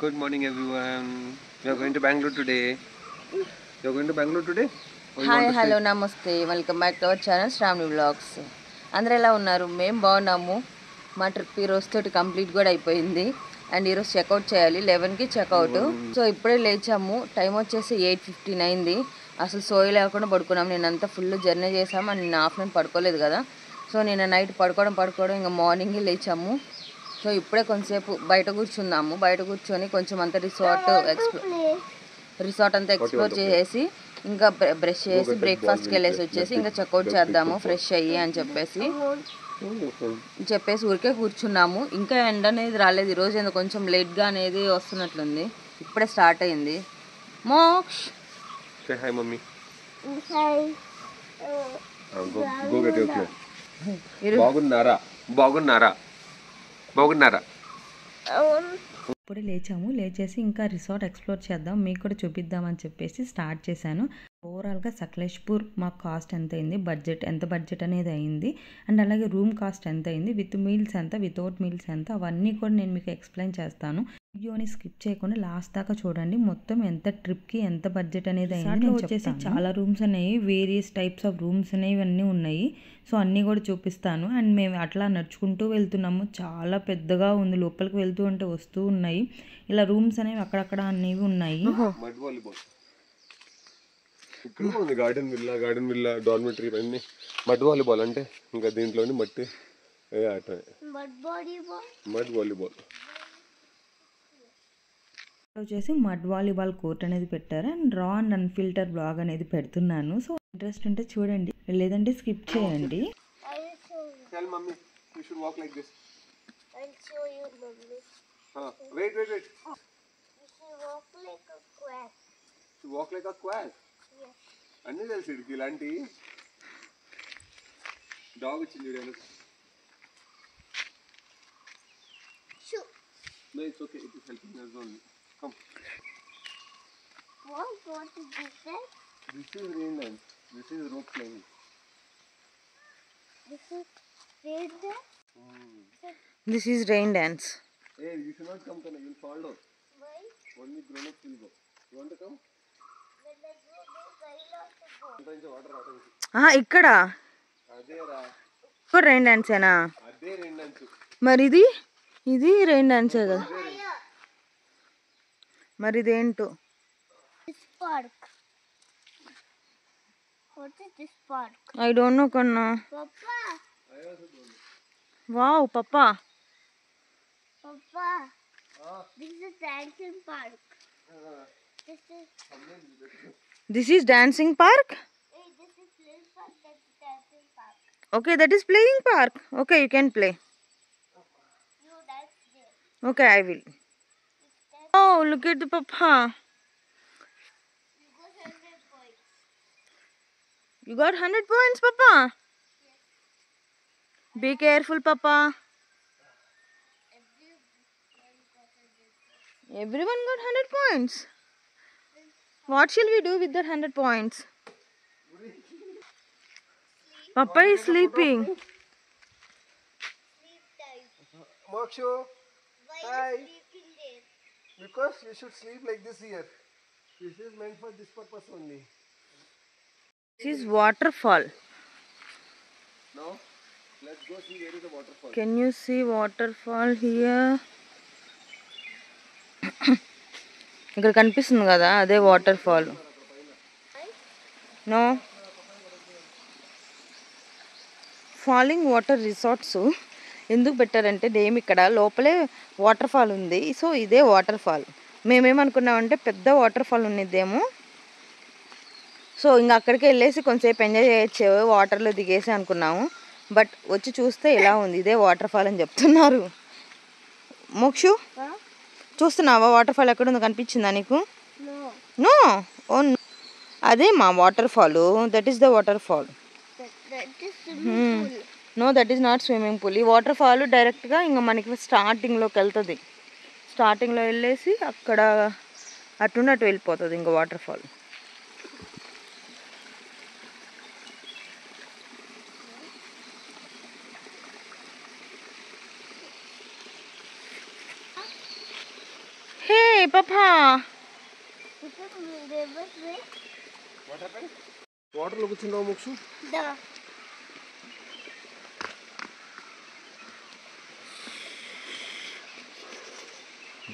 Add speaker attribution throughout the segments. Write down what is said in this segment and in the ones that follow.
Speaker 1: Good morning, everyone. We are going to Bangalore today. You are going to Bangalore today? Or you
Speaker 2: hi
Speaker 1: want to
Speaker 2: hello
Speaker 1: stay?
Speaker 2: నమస్తే welcome back to our channel Shravani vlogs. అందరూ ఎలా ఉన్నారు? మేము బాగున్నాము. మా trip ఈ రోజుతోటి complete కూడా అయిపోయింది. అండ్ ఈరోజు చెక్అవుట్ చేయాలి, 11కి చెక్అవుట్. సో ఇప్పుడే లేచాము. టైం వచ్చేసి 8:15 అయింది. అసలు సోయి లేకుండా పడుకున్నాము. నేనంతా ఫుల్ జర్నీ చేసాము అండ్ నేను ఆఫ్టర్నూన్ పడుకోలేదు కదా. సో నేను నైట్ పడుకోవడం ఇంకా మార్నింగే లేచాము. సో ఇప్పుడే కొంచెంసేపు బయట కూర్చున్నాము. బయట కూర్చొని కొంచెం అంతా రిసార్ట్ అంతా ఎక్స్ప్లోర్ చేసేసి ఇంకా బ్రష్ చేసి బ్రేక్ఫాస్ట్కి వెళ్ళేసి వచ్చేసి ఇంకా చెక్అవుట్ చేద్దాము ఫ్రెష్ అయ్యి అని చెప్పేసి ఊరికే కూర్చున్నాము. ఇంకా ఎండ అనేది రాలేదు ఈరోజు, ఎందుకు కొంచెం లేట్గా అనేది వస్తున్నట్లుంది. ఇప్పుడే స్టార్ట్ అయింది. Moksh
Speaker 1: Say hi, mommy. Hi. Go get your clothes. బాగున్నారా?
Speaker 2: ఇప్పుడే లేచేసి ఇంకా రిసార్ట్ ఎక్స్ప్లోర్ చేద్దాం, మీకు కూడా చూపిద్దామని చెప్పేసి స్టార్ట్ చేశాను. ఓవరాల్గా సకలేష్పూర్ మాకు కాస్ట్ ఎంత అయింది, ఎంత బడ్జెట్ అనేది అయింది, అండ్ అలాగే రూమ్ కాస్ట్ ఎంత అయింది, విత్ మీల్స్ ఎంత, వితౌట్ మీల్స్ ఎంత, అవన్నీ కూడా నేను మీకు ఎక్స్ప్లెయిన్ చేస్తాను. వీడియోని స్కిప్ చేయకుండా లాస్ట్ దాకా చూడండి. మొత్తం ఎంత ట్రిప్కి ఎంత బడ్జెట్ అనేది అయింది వచ్చేసి చాలా రూమ్స్ అనేవి, వేరియస్ టైప్స్ ఆఫ్ రూమ్స్ అనేవి అన్నీ ఉన్నాయి. సో అన్నీ కూడా చూపిస్తాను. అండ్ మేము అట్లా నడుచుకుంటూ వెళ్తున్నాము. చాలా పెద్దగా ఉంది, లోపలికి వెళ్తూ ఉంటే వస్తూ ఉన్నాయి. ఇలా రూమ్స్ అనేవి అక్కడక్కడ అనేవి ఉన్నాయి.
Speaker 1: ఇక్కడ ఉంది గార్డెన్ విల్లా డార్మెటరీ అన్ని. మడ్ వాలీబాల్ అంటే ఇంకా దీంట్లోని మట్టి ఆట. మడ్ వాలీబాల్
Speaker 2: వచ్చేసి మడ్ వాలీబాల్ కోర్ట్ అనేది పెట్టారు. అండ్ రా అండ్ అన్ఫిల్టర్ బ్లాగ్ అనేది పెడుతున్నాను. సో ఇంట్రెస్ట్ ఉంటే చూడండి, లేదంటే స్కిప్ చేయండి.
Speaker 1: Tell mommy you should walk like this.
Speaker 3: I'll show you, mommy.
Speaker 1: Wait.
Speaker 3: You should walk like a quack.
Speaker 1: You walk like a quack.
Speaker 3: Yes.
Speaker 1: అన్నీ తెలుసు ఇడికి ఇలాంటి డాగ్ వచ్చింది చూడండి.
Speaker 3: Shoo.
Speaker 1: No, it's okay. It is helping us only. Come.
Speaker 3: What is this?
Speaker 1: This is rain dance. This is rope climbing.
Speaker 3: This is rain dance.
Speaker 2: This is rain dance.
Speaker 1: Hey, you should not come, Kana. You'll fall down.
Speaker 3: Why?
Speaker 1: Only grown-ups will go. You want to come?
Speaker 3: When I go there, I love to go.
Speaker 1: అంత water రావడానికి.
Speaker 2: ఇక్కడ
Speaker 1: అదేరా,
Speaker 2: ఇక్కడ rain డాన్సేనా?
Speaker 1: అదే rain dance.
Speaker 2: మరి ఇది rain డాన్సే కదా. మరి ఇదేంటో.
Speaker 3: This park. What is this park?
Speaker 2: I don't know కన్నా.
Speaker 3: Papa.
Speaker 2: Wow papa.
Speaker 3: Papa. This is dancing park.
Speaker 2: This is dancing park.
Speaker 3: Hey, this is playing park. That's dancing park.
Speaker 2: Okay, that is playing park. Okay, you can play.
Speaker 3: You dance there.
Speaker 2: Okay, I will. Oh look at the papa.
Speaker 3: You go 100 points.
Speaker 2: You got 100 points, Papa?
Speaker 3: Yes.
Speaker 2: Be careful, Papa. Everyone got 100 points. What shall we do with that 100 points? Papa is sleeping.
Speaker 3: Sleep time.
Speaker 1: Mokshu,
Speaker 3: Why
Speaker 1: Hi.
Speaker 3: are you sleeping there?
Speaker 1: because you should sleep like this here. This is meant for this purpose only.
Speaker 2: This is waterfall.
Speaker 1: Now, let's go see where is the waterfall.
Speaker 2: Can you see waterfall here? ఇక్కడ కనిపిస్తుంది కదా, అదే waterfall. No, falling water resorts ఎందుకు పెట్టారంటే dam ఇక్కడ లోపలే waterfall ఉంది. So ఇదే వాటర్ ఫాల్. మేమేమనుకున్నామంటే పెద్ద వాటర్ ఫాల్ ఉన్నదేమో. సో ఇంకా అక్కడికి వెళ్ళేసి కొంచెంసేపు ఎంజాయ్ చేయొచ్చు, వాటర్లో దిగేసి అనుకున్నాము. బట్ వచ్చి చూస్తే ఇలా ఉంది, ఇదే వాటర్ ఫాల్ అని చెప్తున్నారు. మోక్షు చూస్తున్నావా వాటర్ ఫాల్ ఎక్కడ ఉందో, కనిపించిందా నీకు?
Speaker 3: No.
Speaker 2: నో, ఓ అదే మా waterfall. That is the waterfall.
Speaker 3: That is swimming pool.
Speaker 2: No, that is not swimming pool. ఈ వాటర్ ఫాల్ డైరెక్ట్గా ఇంకా మనకి స్టార్టింగ్లోకి వెళ్తుంది. స్టార్టింగ్లో వెళ్ళేసి అక్కడ అటు వెళ్ళిపోతుంది ఇంకా water fall. Papa.
Speaker 1: What happened? Water లో కూర్చున్నావు మోక్షు.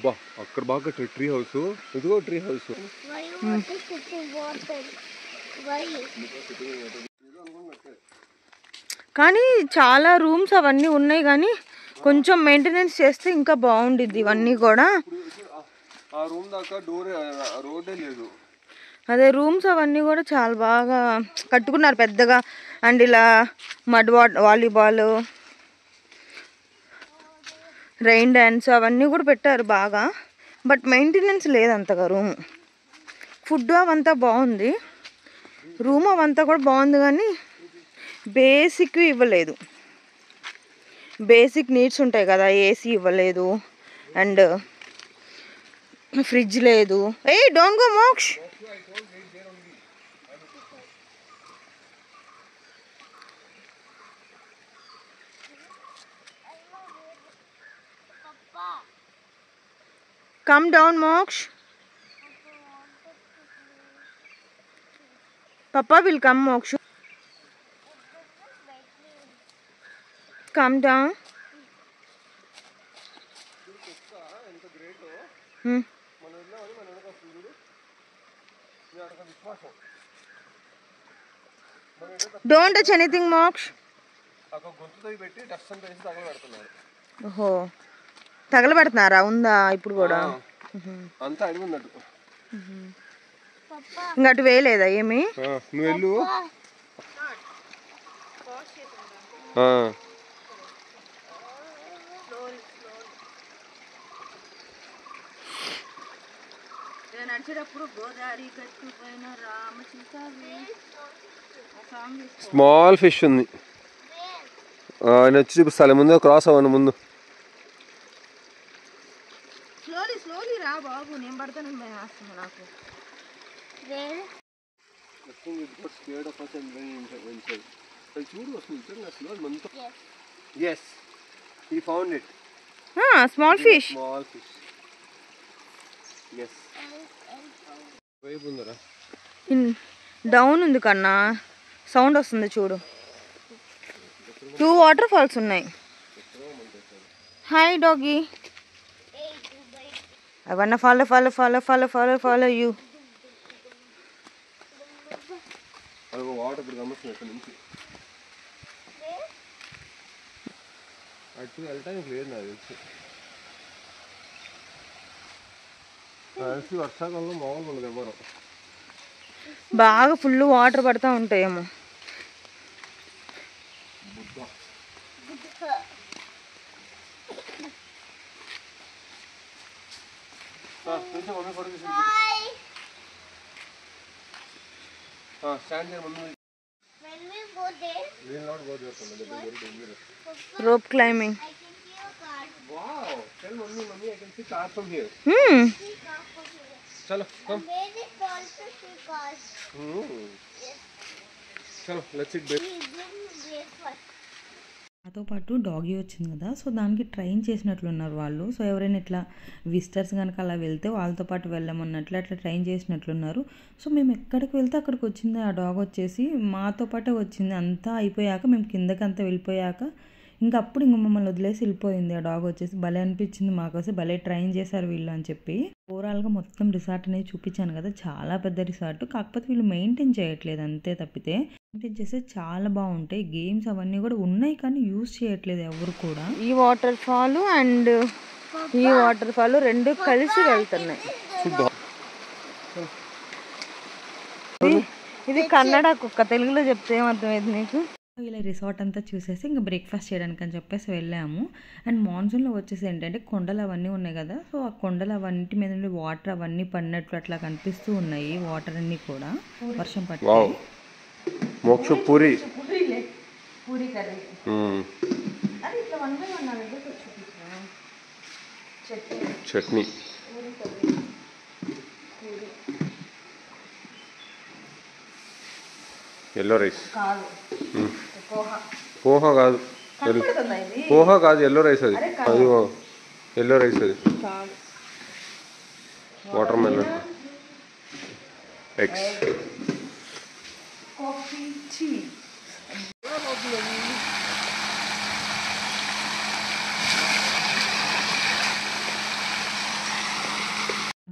Speaker 1: బా అక్కడ బాగా ట్రీ హౌస్. ఇదిగో ట్రీ హౌస్.
Speaker 2: కానీ చాలా రూమ్స్ అవన్నీ ఉన్నాయి కానీ కొంచెం మెయింటెనెన్స్ చేస్తే ఇంకా బాగుండిద్ది ఇవన్నీ కూడా.
Speaker 1: ఆ రూమ్ దాకా రోడ్డే లేదు.
Speaker 2: అదే రూమ్స్ అవన్నీ కూడా చాలా బాగా కట్టుకున్నారు పెద్దగా. అండ్ ఇలా మడ్ వాలీబాల్, రెయిన్ డ్యాన్స్ అవన్నీ కూడా పెట్టారు బాగా. బట్ మెయింటెనెన్స్ లేదంతగా రూమ్. ఫుడ్ అవంతా బాగుంది, రూమ్ అవంతా కూడా బాగుంది కానీ బేసిక్ ఇవ్వలేదు. బేసిక్ నీడ్స్ ఉంటాయి కదా, ఏసీ ఇవ్వలేదు అండ్ ఫ్రిడ్జ్ లేదు. Hey don't go Moksh. Come down, Moksh. Papa will come, Moksh. Come down. Don't touch anything, Moksh. ఓహో, తగలబెడుతున్నారా? ఉందా ఇప్పుడు కూడా?
Speaker 1: అంతా అడిగి ఉన్నట్టు.
Speaker 2: ఇంకా అటు వేయలేదా ఏమి?
Speaker 1: నువ్వు వెళ్ళు.
Speaker 2: నడిచేటప్పుడు గోదావరి గట్టు పైన రామచిలుక
Speaker 1: స్మాల్ ఫిష్ ఉంది. ఆయన వచ్చి చూపిస్తాను ముందు. క్రాస్ అవ్వను ముందు.
Speaker 2: స్లోలీ రా బాబు, నేను పడతాను భయం వేస్తుంది నాకు.
Speaker 1: చూడు వస్తుంది. Yes, he found it.
Speaker 2: Small fish.
Speaker 1: Small fish. Yes. వైపు ఉందరా?
Speaker 2: డౌన్ ఉంది కన్నా, సౌండ్ వస్తుంది చూడు. 2 వాటర్ ఫాల్స్ ఉన్నాయి. Hi doggy. I wanna follow you.
Speaker 1: అదిగో వాటర్ ఇప్పుడు గమనిస్తుంది ఇక్కడ నుంచి. అటు వెళ్ళటానికి లేదు నాకు తెలిసి. వర్షాకాలంలో మామూలుగా ఉండదు ఎవరు.
Speaker 2: బాగా ఫుల్ వాటర్ పడతా ఉంటాయేమో. Rope climbing.
Speaker 1: Wow, tell mommy, I can see cars from here. Chalo, come. Chalo, let's eat breakfast.
Speaker 2: నాతో పాటు డాగీ వచ్చింది కదా, సో దానికి ట్రైన్ చేసినట్లున్నారు వాళ్ళు. సో ఎవరైనా ఇట్లా విజిటర్స్ కనుక అలా వెళ్తే వాళ్ళతో పాటు వెళ్ళమన్నట్లు అట్లా ట్రైన్ చేసినట్లున్నారు. సో మేము ఎక్కడికి వెళ్తే అక్కడికి వచ్చింది ఆ డాగ్ వచ్చేసి, మాతో పాటే వచ్చింది. అంతా అయిపోయాక మేము కిందకి అంతా వెళ్ళిపోయాక ఇంకా అప్పుడు ఇంక మమ్మల్ని వదిలేసి వెళ్ళిపోయింది ఆ డాగ్ వచ్చేసి. భలే అనిపించింది మాకోసం, భలే ట్రైన్ చేశారు వీళ్ళు అని చెప్పి. ఓవరాల్గా మొత్తం రిసార్ట్ అనేది చూపించాను కదా, చాలా పెద్ద రిసార్ట్. కాకపోతే వీళ్ళు మెయింటైన్ చేయట్లేదు అంతే తప్పితే. మెయింటైన్ చేస్తే చాలా బాగుంటాయి. గేమ్స్ అవన్నీ కూడా ఉన్నాయి కానీ యూజ్ చేయట్లేదు ఎవరు కూడా. ఈ వాటర్ ఫాల్ అండ్ ఈ వాటర్ ఫాల్ రెండు కలిసి వెళ్తున్నాయి. ఇది కన్నడ కుక్క, తెలుగులో చెప్తే ఏమర్థమైంది నీకు? ఇలా రిసార్ట్ అంతా చూసేసి ఇంకా బ్రేక్ఫాస్ట్ చేయడానికి అని చెప్పేసి వెళ్ళాము. అండ్ మాన్సూన్లో వచ్చేసి ఏంటంటే కొండలు అవన్నీ ఉన్నాయి కదా, సో ఆ కొండలు అవన్నీ మీద నుండి వాటర్ అవన్నీ పడినట్లు అట్లా కనిపిస్తూ ఉన్నాయి. వాటర్ అన్నీ కూడా వర్షం పట్టి.
Speaker 1: మోక్ష puri
Speaker 2: curry
Speaker 1: chutney. Yellow rice. Poha కాదు, పోహా కాదు, ఎల్లో రైస్ అది. అది ఎల్లో రైస్ అది. Watermelon, eggs.
Speaker 2: Coffee, cheese.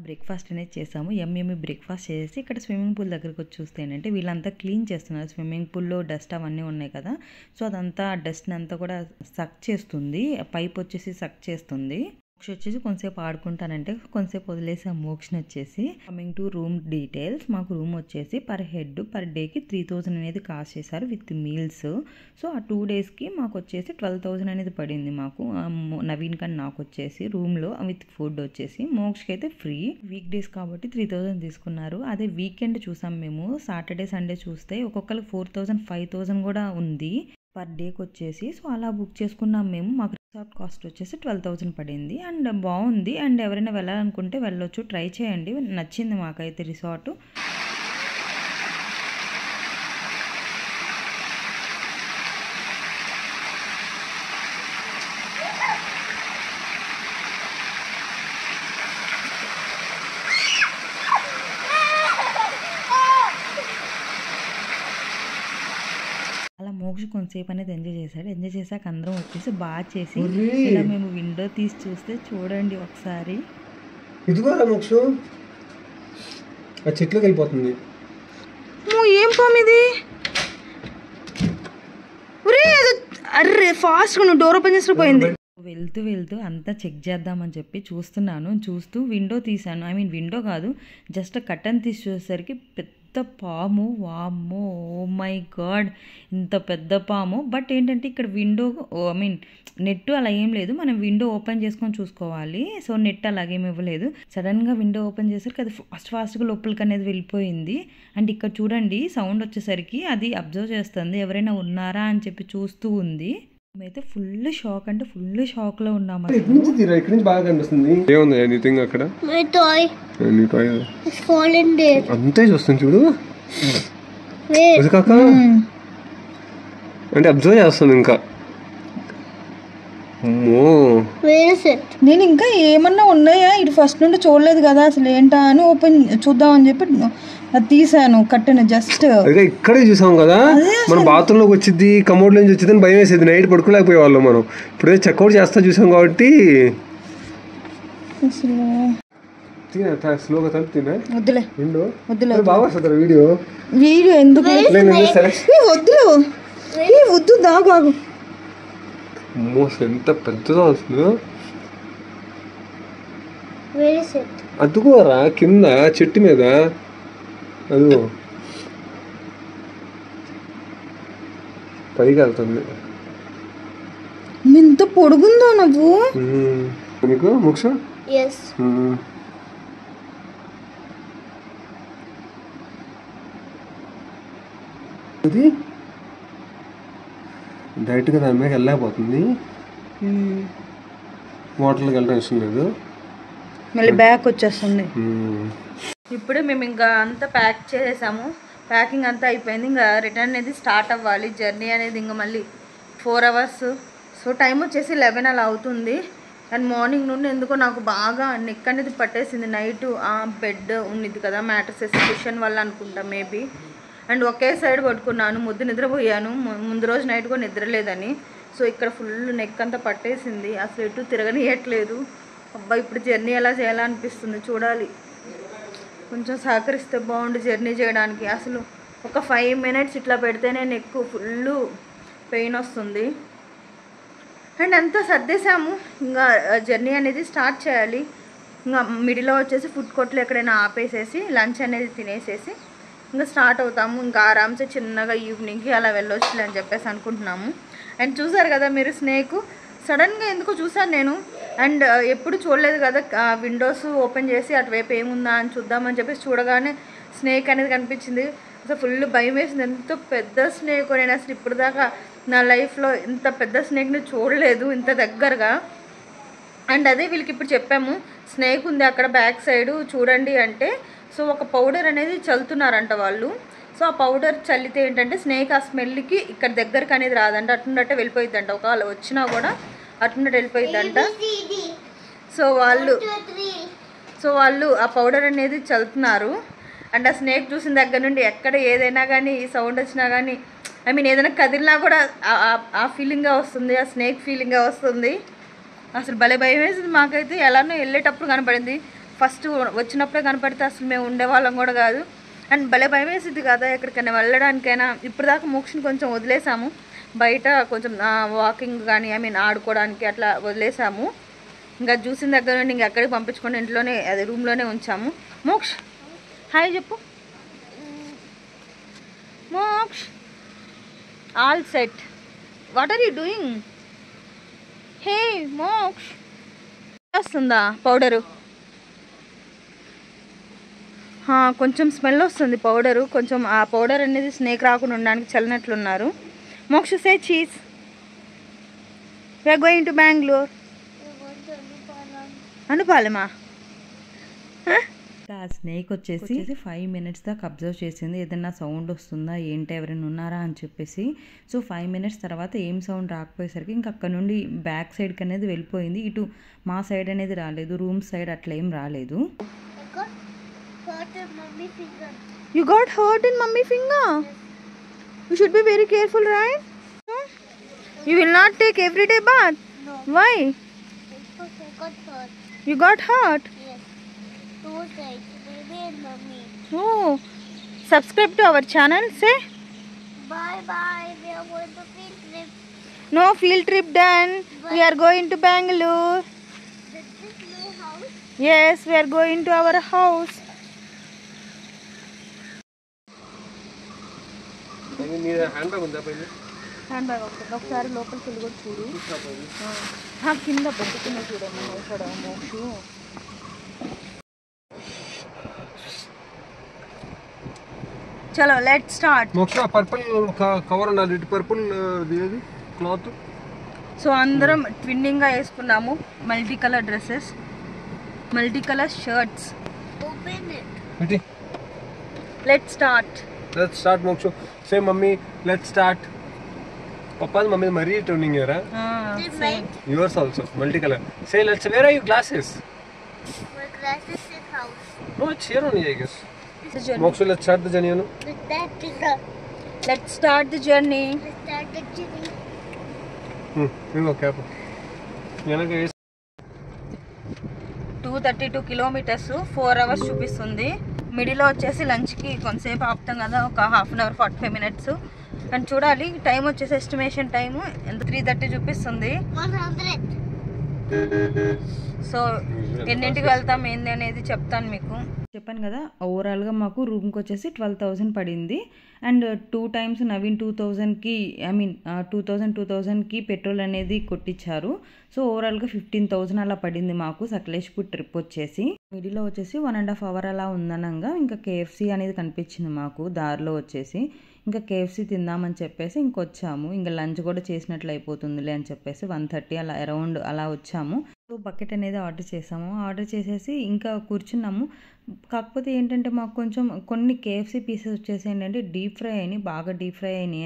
Speaker 2: Breakfast అనేది చేసాము. ఎమ్మెమ్మి బ్రేక్ఫాస్ట్ చేసి ఇక్కడ స్విమ్మింగ్ పూల్ దగ్గరికి వచ్చి చూస్తే ఏంటంటే వీళ్ళంతా క్లీన్ చేస్తున్నారు. స్విమ్మింగ్ పూల్లో డస్ట్ అవన్నీ ఉన్నాయి కదా, సో అదంతా డస్ట్ని అంతా కూడా సక్ చేస్తుంది. పైప్ వచ్చేసి సక్ చేస్తుంది. మోక్ష వచ్చేసి కొంతసేపు ఆడుకుంటానంటే కొంతసేపు వదిలేసాం మోక్షని వచ్చేసి. కమింగ్ టు రూమ్ డీటెయిల్స్, మాకు రూమ్ వచ్చేసి పర్ హెడ్ పర్ డేకి 3000 అనేది కాస్ట్ చేశారు విత్ మీల్స్. సో ఆ 2 డేస్కి మాకు వచ్చేసి 12,000 అనేది పడింది మాకు. నవీన్ కానీ నాకు వచ్చేసి రూమ్లో విత్ ఫుడ్ వచ్చేసి. మోక్షకి అయితే ఫ్రీ. వీక్ డేస్ కాబట్టి 3000 తీసుకున్నారు. అదే వీకెండ్ చూసాం మేము, సాటర్డే సండే చూస్తే ఒక్కొక్కరికి 4,000 5,000 కూడా ఉంది పర్ డేకి వచ్చేసి. సో అలా బుక్ చేసుకున్నాం మేము. మాకు రిసార్ట్ కాస్ట్ వచ్చేసి 12,000 పడింది. అండ్ బాగుంది. అండ్ ఎవరైనా వెళ్ళాలనుకుంటే వెళ్ళొచ్చు, ట్రై చేయండి. నచ్చింది మాకైతే రిసార్ట్. అలా మోక్ష కొంతసేపు అనేది ఎంజాయ్ చేశాడు. ఎంజాయ్ చేశాక అందరం వచ్చేసి బాగా చేసి ఇలా మేము విండో తీసి చూస్తే చూడండి ఒకసారి.
Speaker 1: ఇదిగో మోక్ష ఆ చెట్లోకి వెళ్ళిపోతుంది.
Speaker 2: ఏం పాము ఇది? అర్రే ఫాస్ట్గా నువ్వు డోర్ ఓపెన్ చేసి పోయింది. వెళ్తూ వెళ్తూ అంతా చెక్ చేద్దామని చెప్పి చూస్తున్నాను. చూస్తూ విండో తీసాను. ఐ మీన్ విండో కాదు, జస్ట్ కట్టన్ తీసి చూసేసరికి పెద్ద పాము. వామ్మో, ఓ మై గాడ్, ఇంత పెద్ద పాము. బట్ ఏంటంటే ఇక్కడ విండో ఐ మీన్ నెట్ అలా ఏం లేదు, మనం విండో ఓపెన్ చేసుకొని చూసుకోవాలి. సో నెట్ అలాగేమి ఇవ్వలేదు. సడన్గా విండో ఓపెన్ చేసరికి అది ఫాస్ట్గా లోపలికి అనేది వెళ్ళిపోయింది. అండ్ ఇక్కడ చూడండి సౌండ్ వచ్చేసరికి అది అబ్జర్వ్ చేస్తుంది, ఎవరైనా ఉన్నారా అని చెప్పి చూస్తూ ఉంది. మేమైతే ఫుల్ షాక్, అంటే ఫుల్ షాక్ లో ఉన్నాము.
Speaker 1: ఇక్కడ నుంచి బాగా కనిపిస్తుంది. ఏముంది ఎనీథింగ్ అక్కడ?
Speaker 3: My toy.
Speaker 1: నీ టాయ్
Speaker 3: It's fallen there.
Speaker 1: అంతే చూస్తుంది చూడు.
Speaker 3: Where?
Speaker 1: కాక అంటే అబ్జర్వ్ చేస్తుంది ఇంకా.
Speaker 3: Where is it?
Speaker 2: నేను ఇంకా ఏమన్నా ఉన్నాయా ఇటు ఫస్ట్ నుండి చూడలేదు కదా అసలు ఏంటా అని ఓపెన్ చూద్దామని చెప్పి అది తీసాను కట్టను జస్ట్.
Speaker 1: అదే ఇక్కడే చూసాం కదా, మన బాత్రూమ్ లోకి వచ్చింది, కమోడ్ నుంచి వచ్చింది అని భయం వేసేది. నైట్ పడుకోలేకపోయే వాళ్ళం మనం. ఇప్పుడే చెక్అవుట్ చేస్తా చూసాం కాబట్టి స్లోగా తలుపు తిన్నా.
Speaker 2: వద్దులే
Speaker 1: విండో
Speaker 2: వద్దులే,
Speaker 1: బాగా వస్తుంది వీడియో.
Speaker 2: వీడియో ఎందుకు వద్దులు, వద్దు దాగు.
Speaker 1: ఎంత పెద్దదో వస్తుంది.
Speaker 3: Where is it?
Speaker 1: అదుగోరా కింద చెట్టు మీద. అదిగో పైకి వెళ్తుంది.
Speaker 2: ఎంత పొడుగుందో నువ్వు.
Speaker 1: నీకు మోక్ష?
Speaker 3: Yes.
Speaker 1: అది డైరెక్ట్గా దాని మీద వెళ్ళలేకపోతుంది. వాటర్లోకి వెళ్ళడం ఇష్టం లేదు,
Speaker 2: మళ్ళీ బ్యాక్ వచ్చేస్తుంది. ఇప్పుడే మేము ఇంకా అంతా ప్యాక్ చేసేసాము. ప్యాకింగ్ అంతా అయిపోయింది. ఇంకా రిటర్న్ అనేది స్టార్ట్ అవ్వాలి. జర్నీ అనేది ఇంకా మళ్ళీ 4 hours. సో టైం వచ్చేసి 11 అలా అవుతుంది. అండ్ మార్నింగ్ నుండి ఎందుకో నాకు బాగా నెక్ అనేది పట్టేసింది. నైట్ బెడ్ ఉన్నది కదా, మ్యాట్రసెస్ కుషన్ వల్ల అనుకుంటా మేబీ. అండ్ ఒకే సైడ్ పట్టుకున్నాను, ముద్దు నిద్రపోయాను. ముందు రోజు నైట్ కూడా నిద్రలేదని. సో ఇక్కడ ఫుల్ నెక్ అంతా పట్టేసింది, అసలు ఎటు తిరగనియట్లేదు. అబ్బా ఇప్పుడు జర్నీ ఎలా చేయాలనిపిస్తుంది, చూడాలి. కొంచెం సహకరిస్తే బాగుండు జర్నీ చేయడానికి. అసలు ఒక 5 minutes ఇట్లా పెడితేనే నెక్ ఫుల్ పెయిన్ వస్తుంది. అండ్ అంతా సర్దేశాము. ఇంకా జర్నీ అనేది స్టార్ట్ చేయాలి. ఇంకా మిడిల్లో వచ్చేసి ఫుడ్ కోర్ట్లో ఎక్కడైనా ఆపేసేసి లంచ్ అనేది తినేసేసి ఇంకా స్టార్ట్ అవుతాము. ఇంకా ఆరామ్సే చిన్నగా ఈవినింగ్కి అలా వెళ్ళొచ్చులే అని చెప్పేసి అనుకుంటున్నాము. అండ్ చూసారు కదా మీరు స్నేక్, సడన్గా ఎందుకో చూసాను నేను. అండ్ ఎప్పుడు చూడలేదు కదా, విండోస్ ఓపెన్ చేసి అటువైపు ఏముందా అని చూద్దామని చెప్పేసి చూడగానే స్నేక్ అనేది కనిపించింది. అసలు ఫుల్ భయం వేసింది. ఎంతో పెద్ద స్నేక్. నేను అసలు ఇప్పుడు దాకా నా లైఫ్లో ఇంత పెద్ద స్నేక్ని చూడలేదు ఇంత దగ్గరగా. అండ్ అదే వీళ్ళకి ఇప్పుడు చెప్పాము, స్నేక్ ఉంది అక్కడ బ్యాక్ సైడ్ చూడండి అంటే. సో ఒక పౌడర్ అనేది చల్లుతున్నారంట వాళ్ళు. సో ఆ పౌడర్ చల్లితే ఏంటంటే స్నేక్ ఆ స్మెల్కి ఇక్కడ దగ్గరకు అనేది రాదంట, అట్టుండట్టే వెళ్ళిపోయిద్దంట. ఒకవేళ వచ్చినా కూడా అట్టుండట్టు వెళ్ళిపోయిద్దంట. సో వాళ్ళు సో వాళ్ళు ఆ పౌడర్ అనేది చల్లుతున్నారు. అండ్ ఆ స్నేక్ చూసిన దగ్గర నుండి ఎక్కడ ఏదైనా కానీ సౌండ్ వచ్చినా కానీ ఐ మీన్ ఏదైనా కదిలినా కూడా ఆ ఫీలింగ్గా వస్తుంది, ఆ స్నేక్ ఫీలింగ్గా వస్తుంది. అసలు భలే భయం వేసింది మాకైతే. ఎలానో వెళ్ళేటప్పుడు కనపడింది, ఫస్ట్ వచ్చినప్పుడే కనపడితే అసలు మేము ఉండేవాళ్ళం కూడా కాదు. అండ్ భలే భయం వేసింది కదా ఎక్కడికైనా వెళ్ళడానికైనా. ఇప్పుడు దాకా మోక్షని కొంచెం వదిలేసాము, బయట కొంచెం వాకింగ్ కానీ ఐ మీన్ ఆడుకోవడానికి అట్లా వదిలేసాము. ఇంకా చూసిన దగ్గర నుండి ఇంక ఎక్కడికి పంపించుకొని ఇంట్లోనే అదే రూమ్లోనే ఉంచాము. మోక్ష్ హాయ్ చెప్పు. Moksh all set. What are you doing? Hey Moksh వస్తుందా పౌడరు? కొంచెం స్మెల్ వస్తుంది పౌడరు. కొంచెం ఆ పౌడర్ అనేది స్నేక్ రాకుండా ఉండడానికి చల్లనట్లున్నారు. Moksha say cheese. We are going to Bengaluru. అనుపాలమా? ఆ స్నేక్ వచ్చేసి 5 minutes దాకా అబ్జర్వ్ చేసింది, ఏదైనా సౌండ్ వస్తుందా ఏంటి, ఎవరైనా ఉన్నారా అని చెప్పేసి. సో 5 minutes తర్వాత ఏం సౌండ్ రాకపోయేసరికి ఇంక అక్కడ నుండి బ్యాక్ సైడ్కి అనేది వెళ్ళిపోయింది. ఇటు మా సైడ్ అనేది రాలేదు, రూమ్ సైడ్ అట్లా ఏం రాలేదు. You got hurt in mummy finger? You should be very careful, right? You will not take everyday bath?
Speaker 3: No.
Speaker 2: Why?
Speaker 3: Because I got hurt.
Speaker 2: You got hurt?
Speaker 3: Yes. 2 sides, baby and mummy.
Speaker 2: Oh. Subscribe to our channel, say.
Speaker 3: Bye bye. We are going to field trip.
Speaker 2: No field trip done. We are going to Bangalore.
Speaker 3: This is my house.
Speaker 2: Yes, we are going to our house.
Speaker 1: Hand bag ఉందా పైన?
Speaker 2: Hand bag ఒకసారి లోపలికి వెళ్ళి కూడా చూడు. కింద పెట్టుకున్న చూడమ్మా ఇక్కడ మోక్షు. చలో లెట్ స్టార్ట్.
Speaker 1: మోక్ష పర్పుల్ కవర్ ఉండాలి, ఇటు పర్పుల్ క్లాత్.
Speaker 2: సో అందరం ట్విన్నింగ్గా వేసుకున్నాము, multi colour dresses, multi colour shirts.
Speaker 3: Open it.
Speaker 1: ఏంటి?
Speaker 2: Let start.
Speaker 1: Let's start, Mokshu. Say, Mummy, let's start. Papa's mummy is Marie tuning here, huh?
Speaker 3: Right.
Speaker 1: Yours also, multicolor. Say, let's. Where are your glasses?
Speaker 3: My glasses is house.
Speaker 1: No, it's here only, I guess. Mokshu, let's start the journey, you know.
Speaker 3: With that is the.
Speaker 2: Let's start the journey.
Speaker 3: Let's start the journey.
Speaker 1: Here go, cap. Yana guys.
Speaker 2: 232 kilometers, 4 hours చూపిస్తుంది. మిడిల్లో వచ్చేసి లంచ్కి కొంతసేపు ఆపుతాం కదా, ఒక 1/2 hour 45 minutes. And చూడాలి time వచ్చేసి estimation time ఎంత 3:30 చూపిస్తుంది.
Speaker 3: 100.
Speaker 2: సో ఎన్నింటికి వెళ్తాం ఏంది అనేది చెప్తాను మీకు. చెప్పాను కదా ఓవరాల్గా మాకు రూమ్కి వచ్చేసి 12,000 పడింది. అండ్ 2 times నవీన్ 2,000కి ఐ మీన్ 2,000కి పెట్రోల్ అనేది కొట్టించారు. సో ఓవరాల్గా 15,000 అలా పడింది మాకు సకలేష్పూర్ ట్రిప్ వచ్చేసి. మిడిల్లో వచ్చేసి 1.5 hour అలా ఉందనంగా ఇంకా KFC అనేది కనిపించింది మాకు దారిలో వచ్చేసి. ఇంకా KFC తిందామని చెప్పేసి ఇంకొచ్చాము. ఇంకా లంచ్ కూడా చేసినట్లు అయిపోతుందిలే అని చెప్పేసి 1:30 అలా అరౌండ్ అలా వచ్చాము. సో బకెట్ అనేది ఆర్డర్ చేసాము. ఆర్డర్ చేసేసి ఇంకా కూర్చున్నాము. కాకపోతే ఏంటంటే మాకు కొంచెం కొన్ని KFC పీసెస్ వచ్చేసి ఏంటంటే డీప్ ఫ్రై అయినాయి, బాగా డీప్ ఫ్రై అయినాయి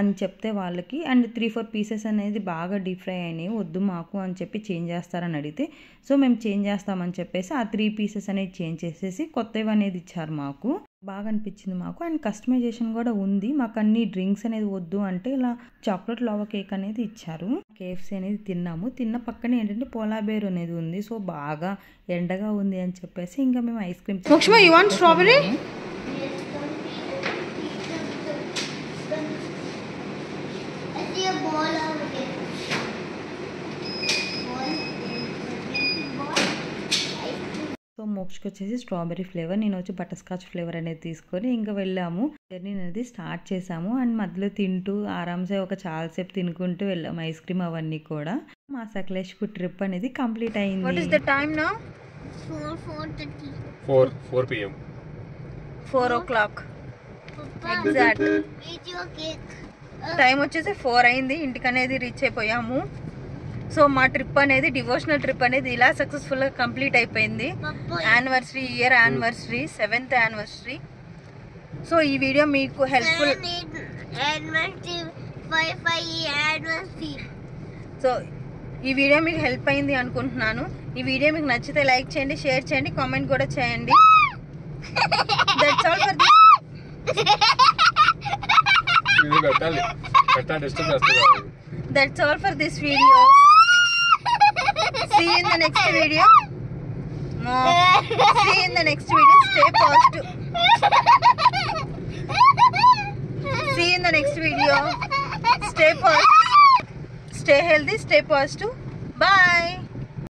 Speaker 2: అని చెప్తే వాళ్ళకి, అండ్ 3-4 పీసెస్ అనేది బాగా డీప్ ఫ్రై అయినాయి, వద్దు మాకు అని చెప్పి చేంజ్ చేస్తారని అడిగితే సో మేము చేంజ్ చేస్తామని చెప్పేసి ఆ 3 pieces అనేది చేంజ్ చేసేసి కొత్తవి అనేది ఇచ్చారు మాకు. బాగా అనిపించింది మాకు. అండ్ కస్టమైజేషన్ కూడా ఉంది. మాకు అన్ని డ్రింక్స్ అనేది వద్దు అంటే ఇలా చాక్లెట్ లావా కేక్ అనేది ఇచ్చారు. KFC అనేది తిన్నాము. తిన్న పక్కనే ఏంటంటే పోలార్ బేర్ అనేది ఉంది. సో బాగా ఎండగా ఉంది అని చెప్పేసి ఇంకా మేము ఐస్ క్రీమ్. మోక్షమా you want strawberry?
Speaker 3: I see a ball over here.
Speaker 2: So మోక్షకి వచ్చేసి స్ట్రాబెరీ ఫ్లేవర్, నేను వచ్చి బటర్ స్కాచ్ ఫ్లేవర్ అనేది తీసుకొని ఇంకా వెళ్ళాము. జర్నీ అనేది స్టార్ట్ చేసాము. అండ్ మధ్యలో తింటూ ఆరామ్సే ఒక చాలాసేపు తినుకుంటూ వెళ్ళాము ఐస్ క్రీమ్ అవన్నీ కూడా. మా సకలేష్పూర్ ట్రిప్ అనేది కంప్లీట్ అయింది. What is the time now?
Speaker 3: 4:30.
Speaker 1: 4 p.m.
Speaker 2: 4 o'clock exact.
Speaker 3: Eat your cake.
Speaker 2: Time వచ్చేసి 4 అయింది. ఇంటికి అనేది రీచ్ అయిపోయాము. సో మా ట్రిప్ అనేది డివోషనల్ ట్రిప్ అనేది ఇలా సక్సెస్ఫుల్గా కంప్లీట్ అయిపోయింది. Anniversary, year anniversary, 7th anniversary. So ఈ వీడియో మీకు హెల్ప్ఫుల్. సో ఈ వీడియో మీకు హెల్ప్ అయింది అనుకుంటున్నాను. ఈ వీడియో మీకు నచ్చితే లైక్ చేయండి, షేర్ చేయండి, కామెంట్ కూడా చేయండి. That's all for this. That's all for this video. See you in the next video. See you in the next video. Stay positive. See you in the next video. Stay positive. Stay healthy. Stay positive. Bye.